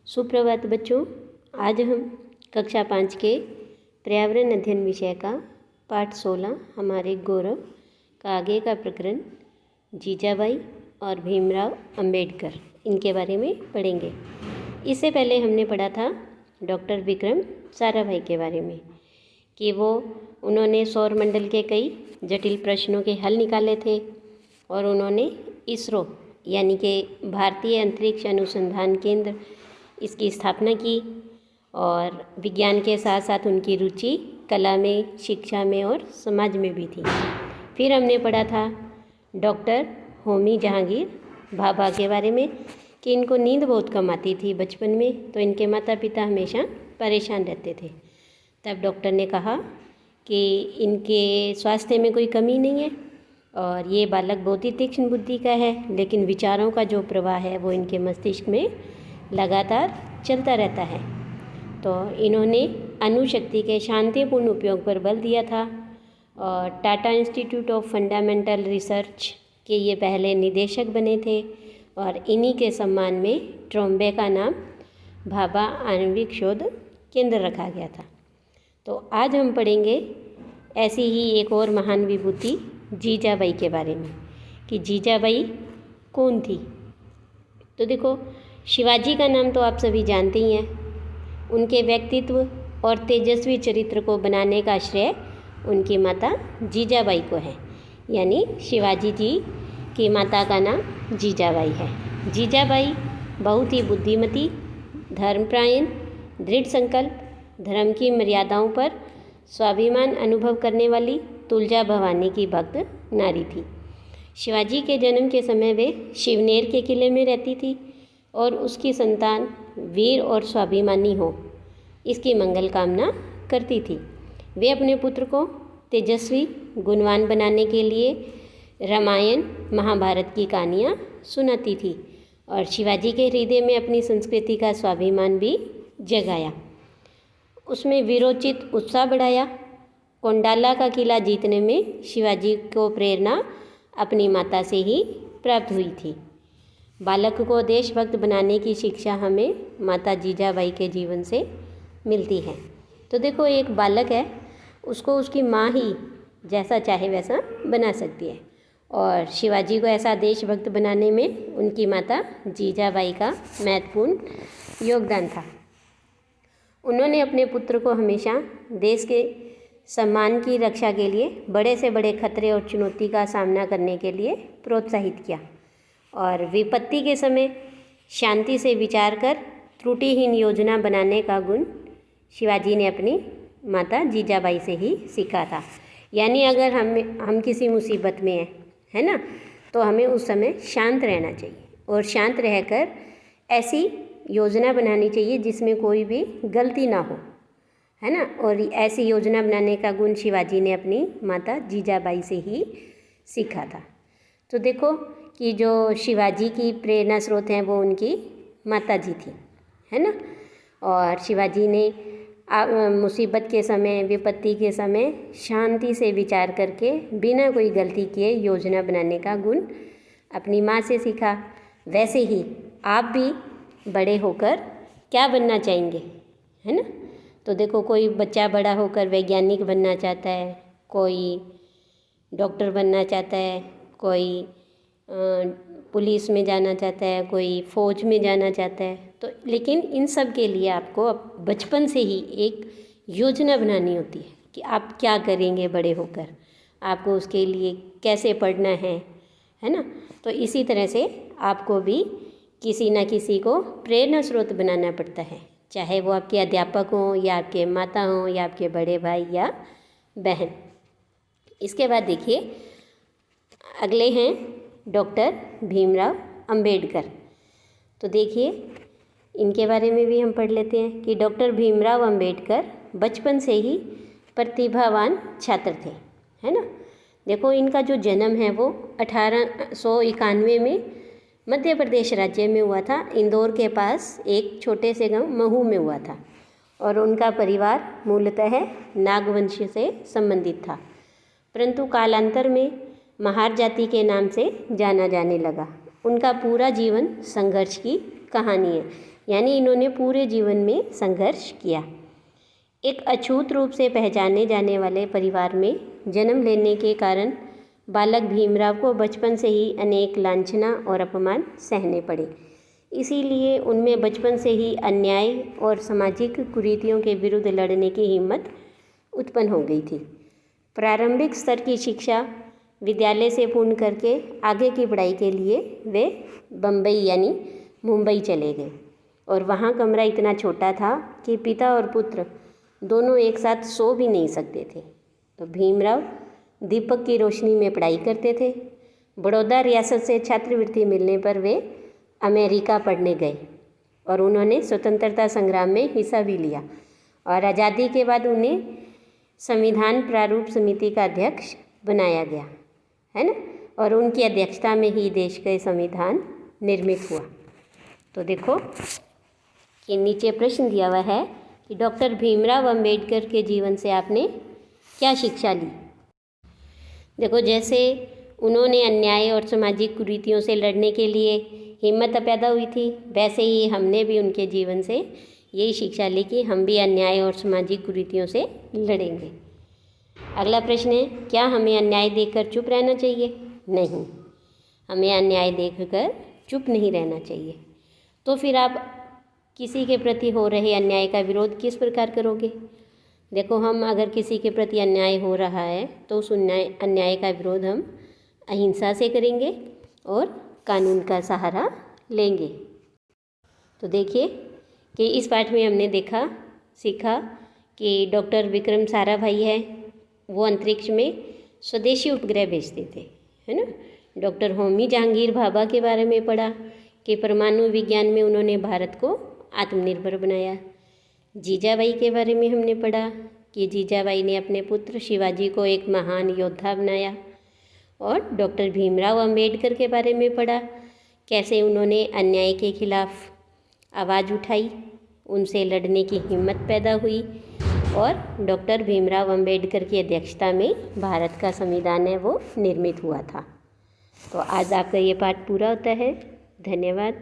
सुप्रभात बच्चों। आज हम कक्षा 5 के पर्यावरण अध्ययन विषय का पाठ 16 हमारे गौरव का आगे का प्रकरण जीजाबाई और भीमराव अंबेडकर इनके बारे में पढ़ेंगे। इससे पहले हमने पढ़ा था डॉक्टर विक्रम साराभाई के बारे में कि उन्होंने सौरमंडल के कई जटिल प्रश्नों के हल निकाले थे और उन्होंने इसरो यानी कि भारतीय अंतरिक्ष अनुसंधान केंद्र इसकी स्थापना की और विज्ञान के साथ साथ उनकी रुचि कला में, शिक्षा में और समाज में भी थी। फिर हमने पढ़ा था डॉक्टर होमी जहांगीर भाभा के बारे में कि इनको नींद बहुत कम आती थी बचपन में, तो इनके माता पिता हमेशा परेशान रहते थे। तब डॉक्टर ने कहा कि इनके स्वास्थ्य में कोई कमी नहीं है और ये बालक बहुत ही तीक्ष्ण बुद्धि का है, लेकिन विचारों का जो प्रवाह है वो इनके मस्तिष्क में लगातार चलता रहता है। तो इन्होंने अणुशक्ति के शांतिपूर्ण उपयोग पर बल दिया था और Tata institute of fundamental research के ये पहले निदेशक बने थे और इन्हीं के सम्मान में ट्रोम्बे का नाम भाभा आणविक शोध केंद्र रखा गया था। तो आज हम पढ़ेंगे ऐसी ही एक और महान विभूति जीजाबाई के बारे में कि जीजाबाई कौन थी। तो देखो, शिवाजी का नाम तो आप सभी जानते ही हैं। उनके व्यक्तित्व और तेजस्वी चरित्र को बनाने का श्रेय उनकी माता जीजाबाई को है, यानी शिवाजी जी की माता का नाम जीजाबाई है। जीजाबाई बहुत ही बुद्धिमती, धर्मपरायण, दृढ़ संकल्प, धर्म की मर्यादाओं पर स्वाभिमान अनुभव करने वाली तुलजा भवानी की भक्त नारी थी। शिवाजी के जन्म के समय वे शिवनेर के किले में रहती थी और उसकी संतान वीर और स्वाभिमानी हो, इसकी मंगल कामना करती थी। वे अपने पुत्र को तेजस्वी, गुणवान बनाने के लिए रामायण, महाभारत की कहानियाँ सुनाती थी और शिवाजी के हृदय में अपनी संस्कृति का स्वाभिमान भी जगाया, उसमें वीरोचित उत्साह बढ़ाया। कोंडाला का किला जीतने में शिवाजी को प्रेरणा अपनी माता से ही प्राप्त हुई थी। बालक को देशभक्त बनाने की शिक्षा हमें माता जीजाबाई के जीवन से मिलती है। तो देखो, एक बालक है, उसको उसकी माँ ही जैसा चाहे वैसा बना सकती है और शिवाजी को ऐसा देशभक्त बनाने में उनकी माता जीजाबाई का महत्वपूर्ण योगदान था। उन्होंने अपने पुत्र को हमेशा देश के सम्मान की रक्षा के लिए बड़े से बड़े खतरे और चुनौती का सामना करने के लिए प्रोत्साहित किया और विपत्ति के समय शांति से विचार कर त्रुटिहीन योजना बनाने का गुण शिवाजी ने अपनी माता जीजाबाई से ही सीखा था। यानी अगर हम किसी मुसीबत में हैं, है ना, तो हमें उस समय शांत रहना चाहिए और शांत रहकर ऐसी योजना बनानी चाहिए जिसमें कोई भी गलती ना हो, है ना। और ऐसी योजना बनाने का गुण शिवाजी ने अपनी माता जीजाबाई से ही सीखा था। तो देखो कि जो शिवाजी की प्रेरणा स्रोत हैं वो उनकी माता जी थी, है ना। और शिवाजी ने मुसीबत के समय, विपत्ति के समय शांति से विचार करके बिना कोई गलती किए योजना बनाने का गुण अपनी माँ से सीखा। वैसे ही आप भी बड़े होकर क्या बनना चाहेंगे, है ना। तो देखो, कोई बच्चा बड़ा होकर वैज्ञानिक बनना चाहता है, कोई डॉक्टर बनना चाहता है, कोई पुलिस में जाना चाहता है, कोई फ़ौज में जाना चाहता है। तो लेकिन इन सब के लिए आपको बचपन से ही एक योजना बनानी होती है कि आप क्या करेंगे बड़े होकर, आपको उसके लिए कैसे पढ़ना है ना। तो इसी तरह से आपको भी किसी न किसी को प्रेरणा स्रोत बनाना पड़ता है, चाहे वो आपके अध्यापक हों या आपके माता हों या आपके बड़े भाई या बहन। इसके बाद देखिए, अगले हैं डॉक्टर भीमराव अंबेडकर। तो देखिए, इनके बारे में भी हम पढ़ लेते हैं कि डॉक्टर भीमराव अंबेडकर बचपन से ही प्रतिभावान छात्र थे, है ना। देखो, इनका जो जन्म है वो 1891 में मध्य प्रदेश राज्य में हुआ था। इंदौर के पास एक छोटे से गांव महू में हुआ था और उनका परिवार मूलतः नागवंश से संबंधित था, परंतु कालांतर में महार जाति के नाम से जाना जाने लगा। उनका पूरा जीवन संघर्ष की कहानी है, यानी इन्होंने पूरे जीवन में संघर्ष किया। एक अछूत रूप से पहचाने जाने वाले परिवार में जन्म लेने के कारण बालक भीमराव को बचपन से ही अनेक लांछना और अपमान सहने पड़े। इसीलिए उनमें बचपन से ही अन्याय और सामाजिक कुरीतियों के विरुद्ध लड़ने की हिम्मत उत्पन्न हो गई थी। प्रारंभिक स्तर की शिक्षा विद्यालय से पूर्ण करके आगे की पढ़ाई के लिए वे बम्बई यानी मुंबई चले गए और वहाँ कमरा इतना छोटा था कि पिता और पुत्र दोनों एक साथ सो भी नहीं सकते थे। तो भीमराव दीपक की रोशनी में पढ़ाई करते थे। बड़ौदा रियासत से छात्रवृत्ति मिलने पर वे अमेरिका पढ़ने गए और उन्होंने स्वतंत्रता संग्राम में हिस्सा भी लिया और आज़ादी के बाद उन्हें संविधान प्रारूप समिति का अध्यक्ष बनाया गया, है ना। और उनकी अध्यक्षता में ही देश का संविधान निर्मित हुआ। तो देखो कि नीचे प्रश्न दिया हुआ है कि डॉक्टर भीमराव अंबेडकर के जीवन से आपने क्या शिक्षा ली। देखो, जैसे उन्होंने अन्याय और सामाजिक कुरीतियों से लड़ने के लिए हिम्मत पैदा हुई थी, वैसे ही हमने भी उनके जीवन से यही शिक्षा ली कि हम भी अन्याय और सामाजिक कुरीतियों से लड़ेंगे। अगला प्रश्न है, क्या हमें अन्याय देखकर चुप रहना चाहिए? नहीं, हमें अन्याय देखकर चुप नहीं रहना चाहिए। तो फिर आप किसी के प्रति हो रहे अन्याय का विरोध किस प्रकार करोगे? देखो, हम अगर किसी के प्रति अन्याय हो रहा है तो उस अन्याय का विरोध हम अहिंसा से करेंगे और कानून का सहारा लेंगे। तो देखिए कि इस पाठ में हमने सीखा कि डॉक्टर विक्रम साराभाई है, वो अंतरिक्ष में स्वदेशी उपग्रह भेजते थे, है ना। डॉक्टर होमी जहांगीर भाभा के बारे में पढ़ा कि परमाणु विज्ञान में उन्होंने भारत को आत्मनिर्भर बनाया। जीजाबाई के बारे में हमने पढ़ा कि जीजाबाई ने अपने पुत्र शिवाजी को एक महान योद्धा बनाया। और डॉक्टर भीमराव अंबेडकर के बारे में पढ़ा, कैसे उन्होंने अन्याय के खिलाफ आवाज़ उठाई, उनसे लड़ने की हिम्मत पैदा हुई और डॉक्टर भीमराव अंबेडकर की अध्यक्षता में भारत का संविधान है वो निर्मित हुआ था। तो आज आपका ये पाठ पूरा होता है। धन्यवाद।